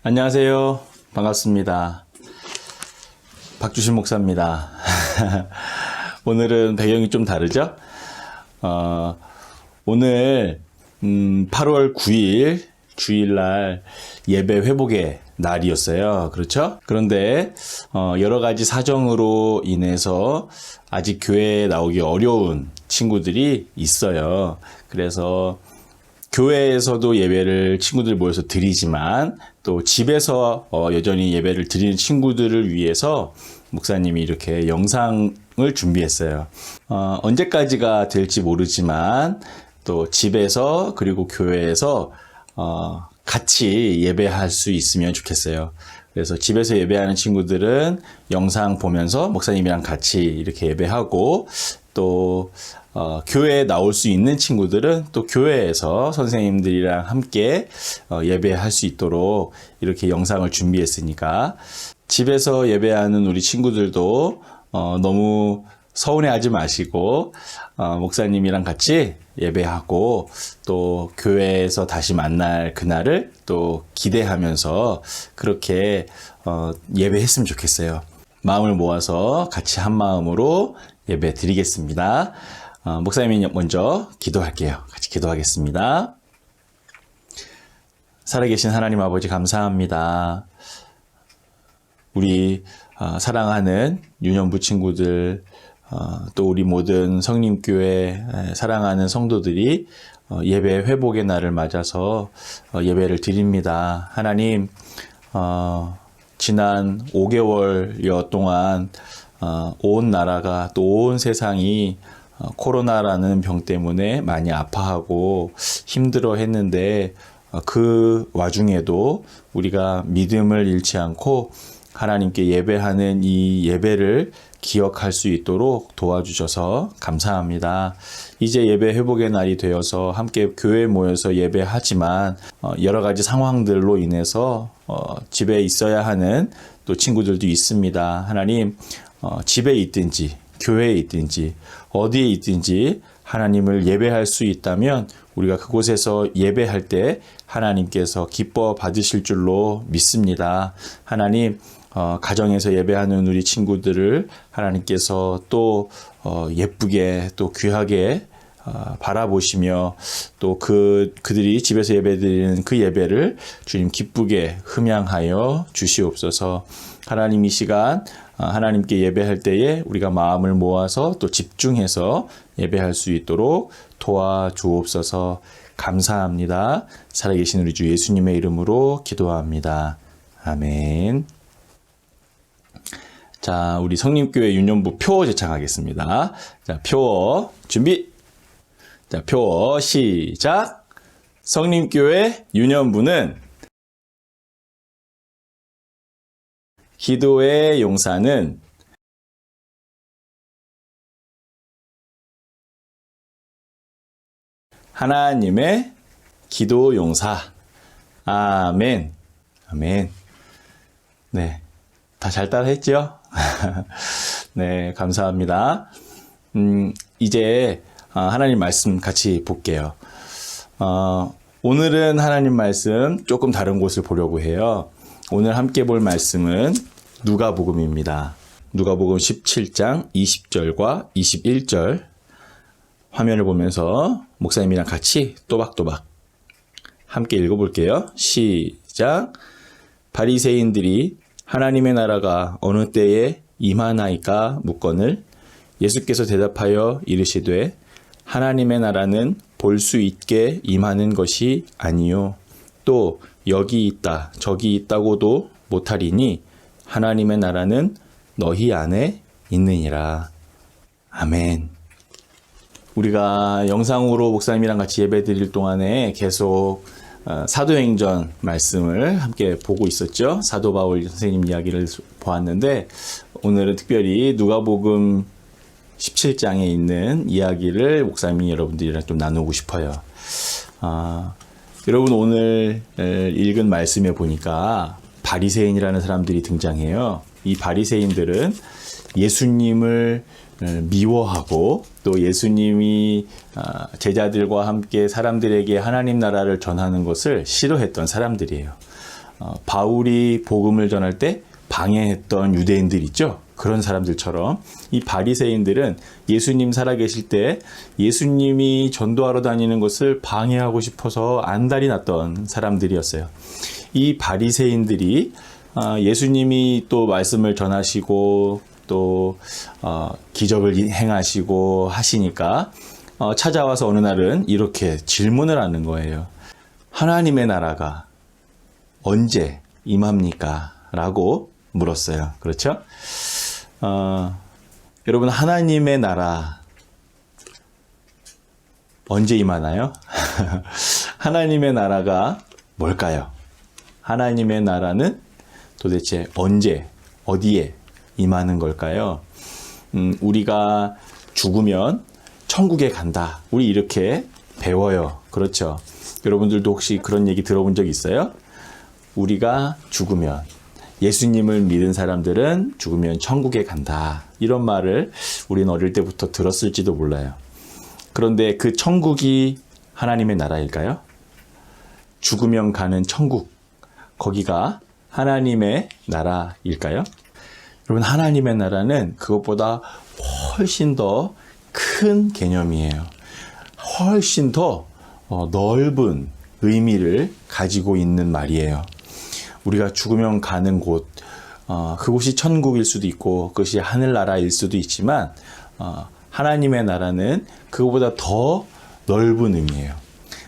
안녕하세요. 반갑습니다. 박주신 목사입니다. 오늘은 배경이 좀 다르죠? 오늘 8월 9일 주일날 예배 회복의 날이었어요. 그렇죠? 그런데 여러 가지 사정으로 인해서 아직 교회에 나오기 어려운 친구들이 있어요. 그래서 교회에서도 예배를 친구들 모여서 드리지만 또 집에서 여전히 예배를 드리는 친구들을 위해서 목사님이 이렇게 영상을 준비했어요. 언제까지가 될지 모르지만 또 집에서 그리고 교회에서 같이 예배할 수 있으면 좋겠어요. 그래서 집에서 예배하는 친구들은 영상 보면서 목사님이랑 같이 이렇게 예배하고 또 교회에 나올 수 있는 친구들은 또 교회에서 선생님들이랑 함께 예배할 수 있도록 이렇게 영상을 준비했으니까 집에서 예배하는 우리 친구들도 너무 서운해하지 마시고 목사님이랑 같이 예배하고 또 교회에서 다시 만날 그날을 또 기대하면서 그렇게 예배했으면 좋겠어요. 마음을 모아서 같이 한 마음으로 예배 드리겠습니다. 목사님이 먼저 기도할게요. 같이 기도하겠습니다. 살아계신 하나님 아버지 감사합니다. 우리 사랑하는 유년부 친구들 또 우리 모든 성림교회 사랑하는 성도들이 예배 회복의 날을 맞아서 예배를 드립니다. 하나님 지난 5개월여 동안 온 나라가 또 온 세상이 코로나라는 병 때문에 많이 아파하고 힘들어 했는데 그 와중에도 우리가 믿음을 잃지 않고 하나님께 예배하는 이 예배를 기억할 수 있도록 도와주셔서 감사합니다. 이제 예배 회복의 날이 되어서 함께 교회에 모여서 예배하지만 여러 가지 상황들로 인해서 집에 있어야 하는 또 친구들도 있습니다. 하나님 집에 있든지 교회에 있든지 어디에 있든지 하나님을 예배할 수 있다면 우리가 그곳에서 예배할 때 하나님께서 기뻐 받으실 줄로 믿습니다. 하나님 가정에서 예배하는 우리 친구들을 하나님께서 또 예쁘게 또 귀하게 바라보시며 또 그들이 집에서 예배드리는 그 예배를 주님 기쁘게 흠양하여 주시옵소서. 하나님 이 시간 하나님께 예배할 때에 우리가 마음을 모아서 또 집중해서 예배할 수 있도록 도와주옵소서. 감사합니다. 살아계신 우리 주 예수님의 이름으로 기도합니다. 아멘. 자, 우리 성림교회 유년부 표어 제창하겠습니다. 자, 표어 준비. 자, 표어 시작. 성림교회 유년부는 기도의 용사는 하나님의 기도 용사. 아멘. 아멘. 네. 다 잘 따라 했죠? 네, 감사합니다. 이제 하나님 말씀 같이 볼게요. 오늘은 하나님 말씀 조금 다른 곳을 보려고 해요. 오늘 함께 볼 말씀은 누가복음입니다. 누가복음 17장 20절과 21절 화면을 보면서 목사님이랑 같이 또박또박 함께 읽어볼게요. 시작. 바리새인들이 하나님의 나라가 어느 때에 임하나이까 묻거늘 예수께서 대답하여 이르시되 하나님의 나라는 볼 수 있게 임하는 것이 아니요 또 여기 있다 저기 있다고도 못하리니 하나님의 나라는 너희 안에 있느니라. 아멘. 우리가 영상으로 목사님이랑 같이 예배 드릴 동안에 계속 사도행전 말씀을 함께 보고 있었죠. 사도 바울 선생님 이야기를 보았는데 오늘은 특별히 누가복음 17장에 있는 이야기를 목사님이 여러분들이랑 좀 나누고 싶어요. 여러분 오늘 읽은 말씀에 보니까 바리새인이라는 사람들이 등장해요. 이 바리새인들은 예수님을 미워하고 또 예수님이 제자들과 함께 사람들에게 하나님 나라를 전하는 것을 싫어했던 사람들이에요. 바울이 복음을 전할 때 방해했던 유대인들 있죠. 그런 사람들처럼 이 바리새인들은 예수님 살아계실 때 예수님이 전도하러 다니는 것을 방해하고 싶어서 안달이 났던 사람들이었어요. 이 바리새인들이 예수님이 또 말씀을 전하시고 또 기적을 행하시고 하시니까 찾아와서 어느 날은 이렇게 질문을 하는 거예요. 하나님의 나라가 언제 임합니까? 라고 물었어요. 그렇죠? 여러분, 하나님의 나라 언제 임하나요? 하나님의 나라가 뭘까요? 하나님의 나라는 도대체 언제, 어디에 임하는 걸까요? 우리가 죽으면 천국에 간다. 우리 이렇게 배워요. 그렇죠? 여러분들도 혹시 그런 얘기 들어본 적 있어요? 우리가 죽으면, 예수님을 믿은 사람들은 죽으면 천국에 간다. 이런 말을 우리는 어릴 때부터 들었을지도 몰라요. 그런데 그 천국이 하나님의 나라일까요? 죽으면 가는 천국, 거기가 하나님의 나라일까요? 여러분, 하나님의 나라는 그것보다 훨씬 더 큰 개념이에요. 훨씬 더 넓은 의미를 가지고 있는 말이에요. 우리가 죽으면 가는 곳, 그곳이 천국일 수도 있고 그것이 하늘나라일 수도 있지만 하나님의 나라는 그것보다 더 넓은 의미예요.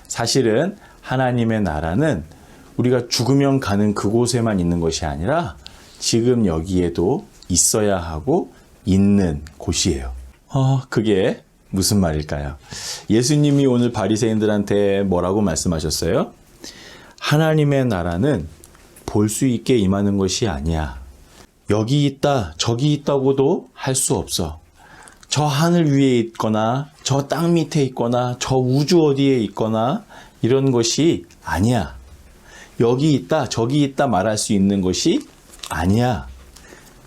사실은 하나님의 나라는 우리가 죽으면 가는 그곳에만 있는 것이 아니라 지금 여기에도 있어야 하고 있는 곳이에요. 그게 무슨 말일까요? 예수님이 오늘 바리새인들한테 뭐라고 말씀하셨어요? 하나님의 나라는 볼 수 있게 임하는 것이 아니야. 여기 있다, 저기 있다고도 할 수 없어. 저 하늘 위에 있거나 저 땅 밑에 있거나 저 우주 어디에 있거나 이런 것이 아니야. 여기 있다, 저기 있다 말할 수 있는 것이 아니야.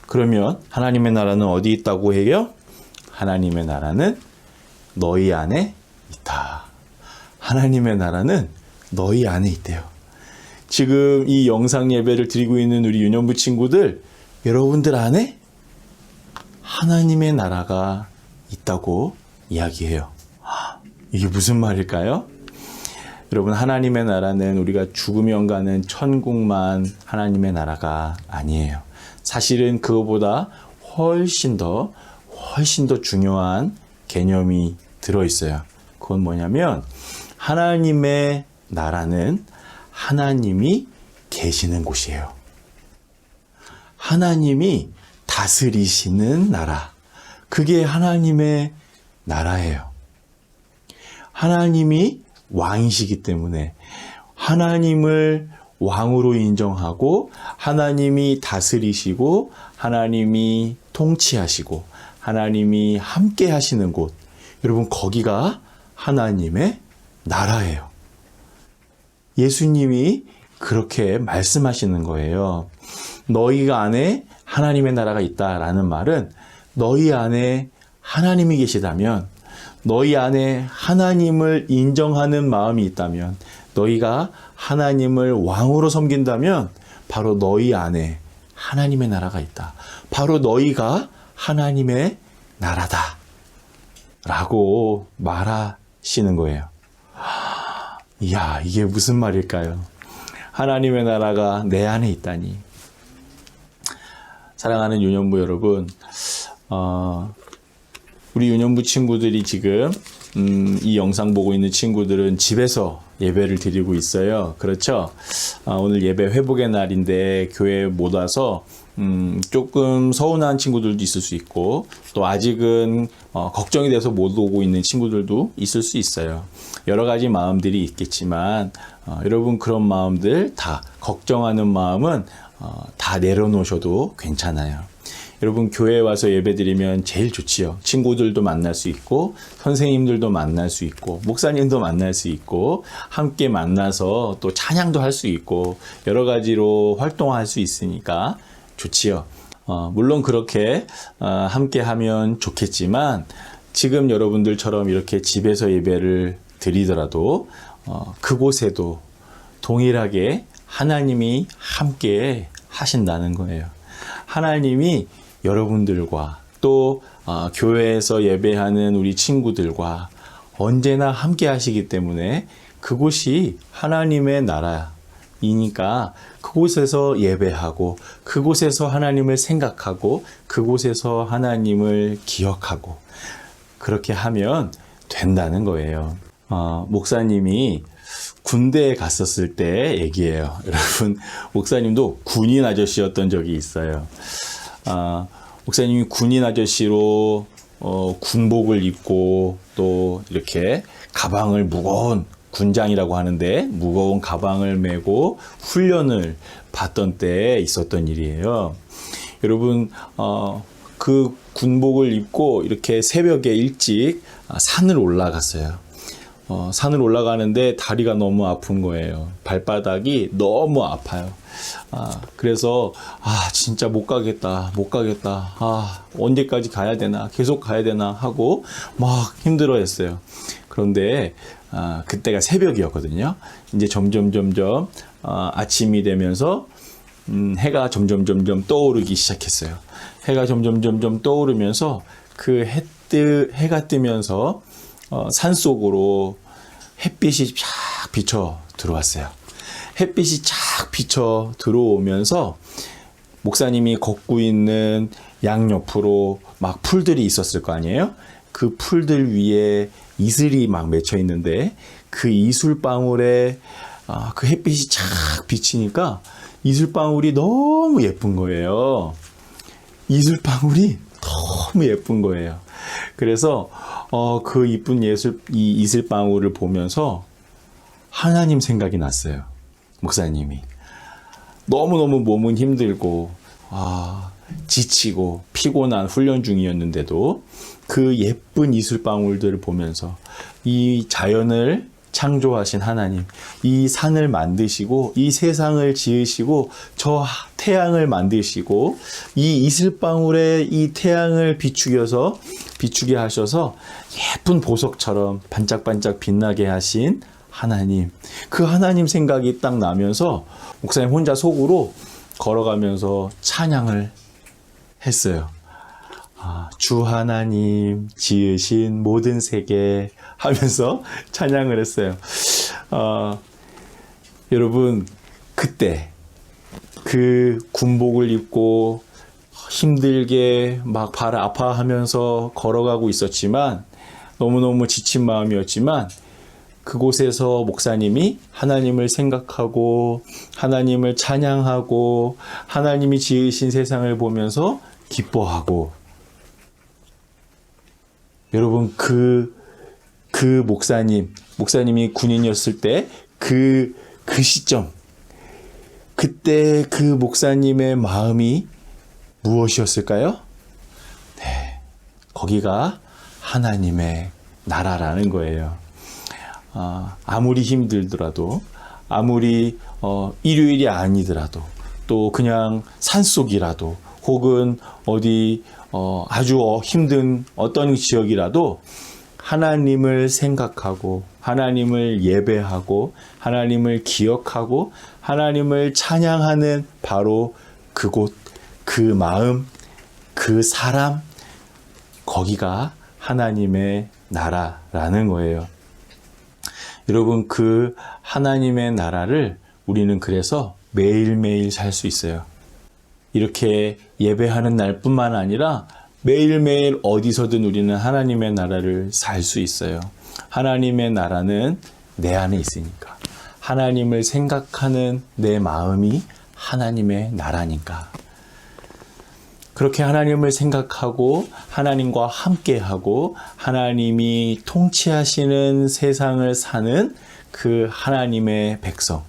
그러면 하나님의 나라는 어디 있다고 해요? 하나님의 나라는 너희 안에 있다. 하나님의 나라는 너희 안에 있대요. 지금 이 영상 예배를 드리고 있는 우리 유년부 친구들, 여러분들 안에 하나님의 나라가 있다고 이야기해요. 이게 무슨 말일까요? 여러분, 하나님의 나라는 우리가 죽으면 가는 천국만 하나님의 나라가 아니에요. 사실은 그거보다 훨씬 더 중요한 개념이 들어있어요. 그건 뭐냐면 하나님의 나라는 하나님이 계시는 곳이에요. 하나님이 다스리시는 나라. 그게 하나님의 나라예요. 하나님이 왕이시기 때문에 하나님을 왕으로 인정하고 하나님이 다스리시고 하나님이 통치하시고 하나님이 함께 하시는 곳. 여러분, 거기가 하나님의 나라예요. 예수님이 그렇게 말씀하시는 거예요. 너희가 안에 하나님의 나라가 있다라는 말은 너희 안에 하나님이 계시다면, 너희 안에 하나님을 인정하는 마음이 있다면, 너희가 하나님을 왕으로 섬긴다면 바로 너희 안에 하나님의 나라가 있다. 바로 너희가 하나님의 나라다 라고 말하시는 거예요. 이야, 이게 무슨 말일까요? 하나님의 나라가 내 안에 있다니. 사랑하는 유년부 여러분, 우리 유년부 친구들이 지금 이 영상 보고 있는 친구들은 집에서 예배를 드리고 있어요. 그렇죠? 오늘 예배 회복의 날인데 교회에 못 와서 조금 서운한 친구들도 있을 수 있고, 또 아직은 걱정이 돼서 못 오고 있는 친구들도 있을 수 있어요. 여러 가지 마음들이 있겠지만 여러분, 그런 마음들 다, 걱정하는 마음은 다 내려놓으셔도 괜찮아요. 여러분, 교회에 와서 예배드리면 제일 좋지요. 친구들도 만날 수 있고, 선생님들도 만날 수 있고, 목사님도 만날 수 있고, 함께 만나서 또 찬양도 할 수 있고, 여러 가지로 활동할 수 있으니까 좋지요. 물론 그렇게 함께 하면 좋겠지만, 지금 여러분들처럼 이렇게 집에서 예배를 드리더라도 그곳에도 동일하게 하나님이 함께 하신다는 거예요. 하나님이 여러분들과 또 교회에서 예배하는 우리 친구들과 언제나 함께 하시기 때문에 그곳이 하나님의 나라이니까 그곳에서 예배하고 그곳에서 하나님을 생각하고 그곳에서 하나님을 기억하고 그렇게 하면 된다는 거예요. 목사님이 군대에 갔었을 때 얘기예요. 여러분, 목사님도 군인 아저씨였던 적이 있어요. 목사님이 군인 아저씨로 군복을 입고 또 이렇게 가방을 무거운 군장이라고 하는데 무거운 가방을 메고 훈련을 받던 때에 있었던 일이에요. 여러분, 그 군복을 입고 이렇게 새벽에 일찍 산을 올라갔어요. 산을 올라가는데 다리가 너무 아픈 거예요. 발바닥이 너무 아파요. 그래서 진짜 못 가겠다. 언제까지 가야 되나, 계속 가야 되나 하고 막 힘들어했어요. 그런데 그때가 새벽이었거든요. 이제 점점 아침이 되면서 해가 점점 떠오르기 시작했어요. 해가 점점 떠오르면서 그 해가 뜨면서 산속으로 햇빛이 쫙 비쳐 들어왔어요. 햇빛이 쫙 비쳐 들어오면서 목사님이 걷고 있는 양옆으로 막 풀들이 있었을 거 아니에요? 그 풀들 위에 이슬이 막 맺혀 있는데 그 이슬방울에 그 햇빛이 쫙 비치니까 이슬방울이 너무 예쁜 거예요. 이슬방울이 너무 예쁜 거예요. 그래서 그 이쁜 이 이슬방울을 보면서 하나님 생각이 났어요. 목사님이 너무너무 몸은 힘들고 지치고 피곤한 훈련 중이었는데도 그 예쁜 이슬방울들을 보면서 이 자연을 창조하신 하나님, 이 산을 만드시고 이 세상을 지으시고 저 태양을 만드시고 이 이슬방울에 이 태양을 비추게 하셔서 예쁜 보석처럼 반짝반짝 빛나게 하신 하나님, 그 하나님 생각이 딱 나면서 목사님 혼자 속으로 걸어가면서 찬양을 했어요. 주 하나님 지으신 모든 세계 하면서 찬양을 했어요. 여러분, 그때 그 군복을 입고 힘들게 막 발 아파하면서 걸어가고 있었지만 너무너무 지친 마음이었지만 그곳에서 목사님이 하나님을 생각하고 하나님을 찬양하고 하나님이 지으신 세상을 보면서 기뻐하고 여러분 그 목사님이 군인이었을 때 그 시점 그때 그 목사님의 마음이 무엇이었을까요? 네, 거기가 하나님의 나라라는 거예요. 아무리 힘들더라도 아무리 일요일이 아니더라도 또 그냥 산속이라도 혹은 어디 아주 힘든 어떤 지역이라도 하나님을 생각하고 하나님을 예배하고 하나님을 기억하고 하나님을 찬양하는 바로 그곳, 그 마음, 그 사람, 거기가 하나님의 나라라는 거예요. 여러분, 그 하나님의 나라를 우리는 그래서 매일매일 살 수 있어요. 이렇게 예배하는 날뿐만 아니라 매일매일 어디서든 우리는 하나님의 나라를 살 수 있어요. 하나님의 나라는 내 안에 있으니까. 하나님을 생각하는 내 마음이 하나님의 나라니까. 그렇게 하나님을 생각하고 하나님과 함께하고 하나님이 통치하시는 세상을 사는 그 하나님의 백성,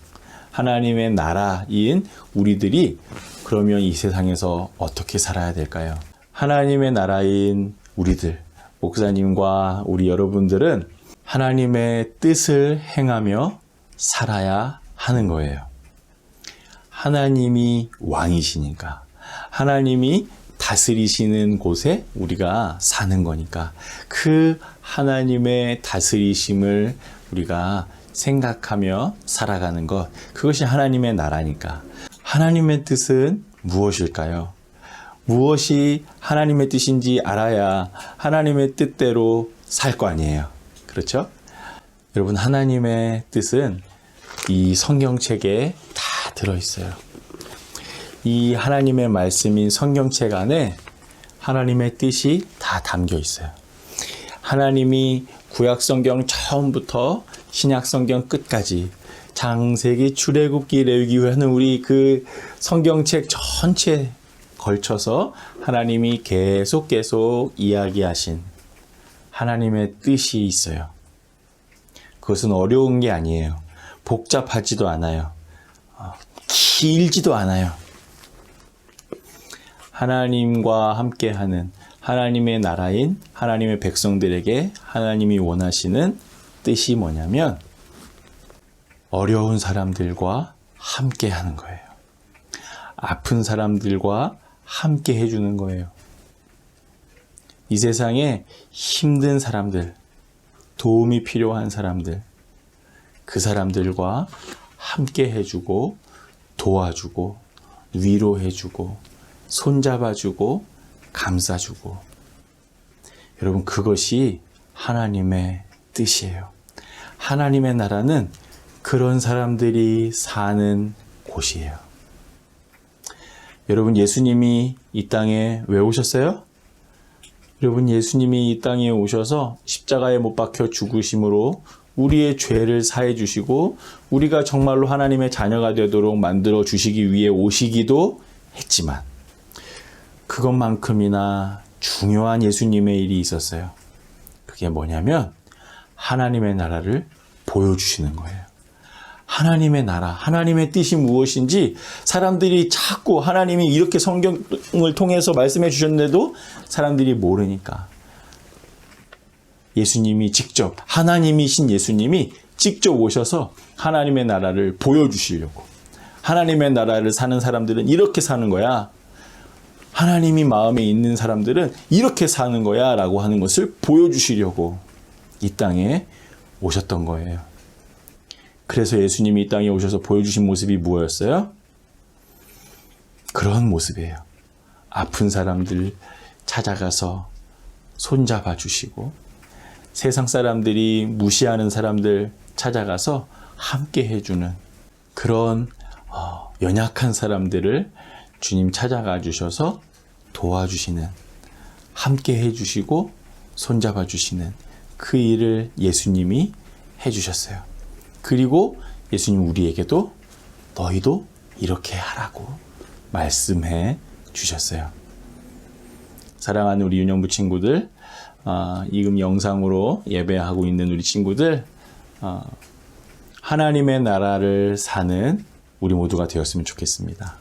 하나님의 나라인 우리들이 그러면 이 세상에서 어떻게 살아야 될까요? 하나님의 나라인 우리들, 목사님과 우리 여러분들은 하나님의 뜻을 행하며 살아야 하는 거예요. 하나님이 왕이시니까, 하나님이 다스리시는 곳에 우리가 사는 거니까 그 하나님의 다스리심을 우리가 생각하며 살아가는 것, 그것이 하나님의 나라니까. 하나님의 뜻은 무엇일까요? 무엇이 하나님의 뜻인지 알아야 하나님의 뜻대로 살 거 아니에요. 그렇죠? 여러분, 하나님의 뜻은 이 성경책에 다 들어있어요. 이 하나님의 말씀인 성경책 안에 하나님의 뜻이 다 담겨 있어요. 하나님이 구약성경 처음부터 신약성경 끝까지 창세기, 출애굽기, 레위기 하는 우리 그 성경책 전체에 걸쳐서 하나님이 계속 이야기하신 하나님의 뜻이 있어요. 그것은 어려운 게 아니에요. 복잡하지도 않아요. 길지도 않아요. 하나님과 함께하는 하나님의 나라인 하나님의 백성들에게 하나님이 원하시는 뜻이 뭐냐면 어려운 사람들과 함께하는 거예요. 아픈 사람들과 함께 해주는 거예요. 이 세상에 힘든 사람들, 도움이 필요한 사람들, 그 사람들과 함께 해주고 도와주고 위로해주고 손잡아주고 감싸주고, 여러분, 그것이 하나님의 뜻이에요. 하나님의 나라는 그런 사람들이 사는 곳이에요. 여러분, 예수님이 이 땅에 왜 오셨어요? 여러분, 예수님이 이 땅에 오셔서 십자가에 못 박혀 죽으심으로 우리의 죄를 사해 주시고 우리가 정말로 하나님의 자녀가 되도록 만들어 주시기 위해 오시기도 했지만 그것만큼이나 중요한 예수님의 일이 있었어요. 그게 뭐냐면 하나님의 나라를 보여주시는 거예요. 하나님의 나라, 하나님의 뜻이 무엇인지 사람들이 자꾸 하나님이 이렇게 성경을 통해서 말씀해 주셨는데도 사람들이 모르니까 예수님이 직접, 하나님이신 예수님이 직접 오셔서 하나님의 나라를 보여주시려고, 하나님의 나라를 사는 사람들은 이렇게 사는 거야, 하나님이 마음에 있는 사람들은 이렇게 사는 거야 라고 하는 것을 보여주시려고 이 땅에 오셨던 거예요. 그래서 예수님이 이 땅에 오셔서 보여주신 모습이 무엇이었어요? 그런 모습이에요. 아픈 사람들 찾아가서 손잡아 주시고, 세상 사람들이 무시하는 사람들 찾아가서 함께 해주는 그런 연약한 사람들을 주님 찾아가 주셔서 도와주시는, 함께 해주시고 손잡아 주시는 그 일을 예수님이 해주셨어요. 그리고 예수님 우리에게도 너희도 이렇게 하라고 말씀해 주셨어요. 사랑하는 우리 유년부 친구들, 지금 영상으로 예배하고 있는 우리 친구들, 하나님의 나라를 사는 우리 모두가 되었으면 좋겠습니다.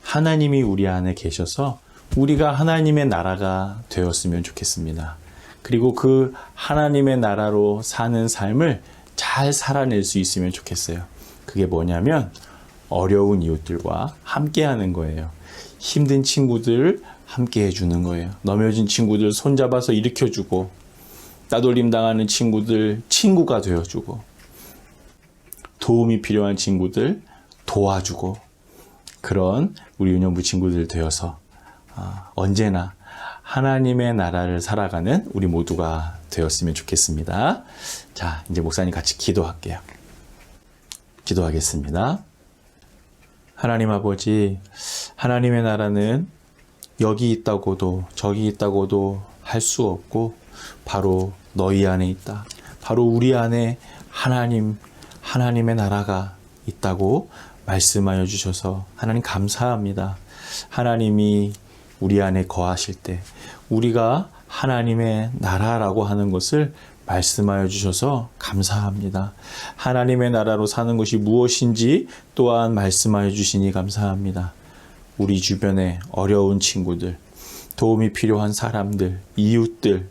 하나님이 우리 안에 계셔서 우리가 하나님의 나라가 되었으면 좋겠습니다. 그리고 그 하나님의 나라로 사는 삶을 잘 살아낼 수 있으면 좋겠어요. 그게 뭐냐면 어려운 이웃들과 함께하는 거예요. 힘든 친구들 함께 해주는 거예요. 넘어진 친구들 손잡아서 일으켜주고, 따돌림 당하는 친구들 친구가 되어주고, 도움이 필요한 친구들 도와주고, 그런 우리 유년부 친구들 되어서 언제나 하나님의 나라를 살아가는 우리 모두가 되었으면 좋겠습니다. 자, 이제 목사님 같이 기도할게요. 기도하겠습니다. 하나님 아버지, 하나님의 나라는 여기 있다고도 저기 있다고도 할 수 없고 바로 너희 안에 있다. 바로 우리 안에 하나님의 나라가 있다고 말씀하여 주셔서 하나님 감사합니다. 하나님이 우리 안에 거하실 때 우리가 하나님의 나라라고 하는 것을 말씀하여 주셔서 감사합니다. 하나님의 나라로 사는 것이 무엇인지 또한 말씀하여 주시니 감사합니다. 우리 주변에 어려운 친구들, 도움이 필요한 사람들, 이웃들,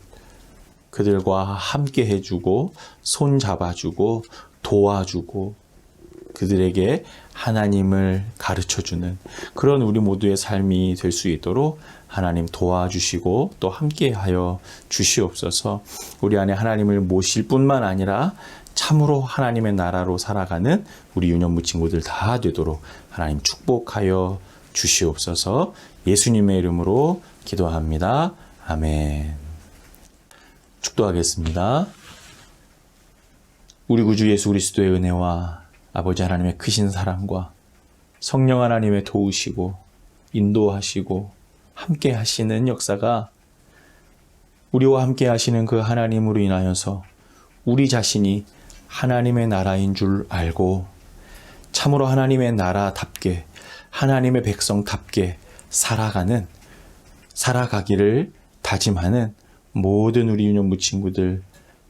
그들과 함께 해주고 손 잡아주고 도와주고 그들에게 하나님을 가르쳐주는 그런 우리 모두의 삶이 될 수 있도록 하나님 도와주시고 또 함께하여 주시옵소서. 우리 안에 하나님을 모실 뿐만 아니라 참으로 하나님의 나라로 살아가는 우리 유년부 친구들 다 되도록 하나님 축복하여 주시옵소서. 예수님의 이름으로 기도합니다. 아멘. 축도하겠습니다. 우리 구주 예수 그리스도의 은혜와 아버지 하나님의 크신 사랑과 성령 하나님의 도우시고 인도하시고 함께 하시는 역사가 우리와 함께 하시는 그 하나님으로 인하여서 우리 자신이 하나님의 나라인 줄 알고 참으로 하나님의 나라답게 하나님의 백성답게 살아가기를 다짐하는 모든 우리 유년부 친구들,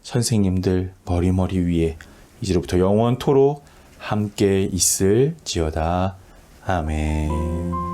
선생님들 머리 위에 이제로부터 영원토록 함께 있을지어다. 아멘.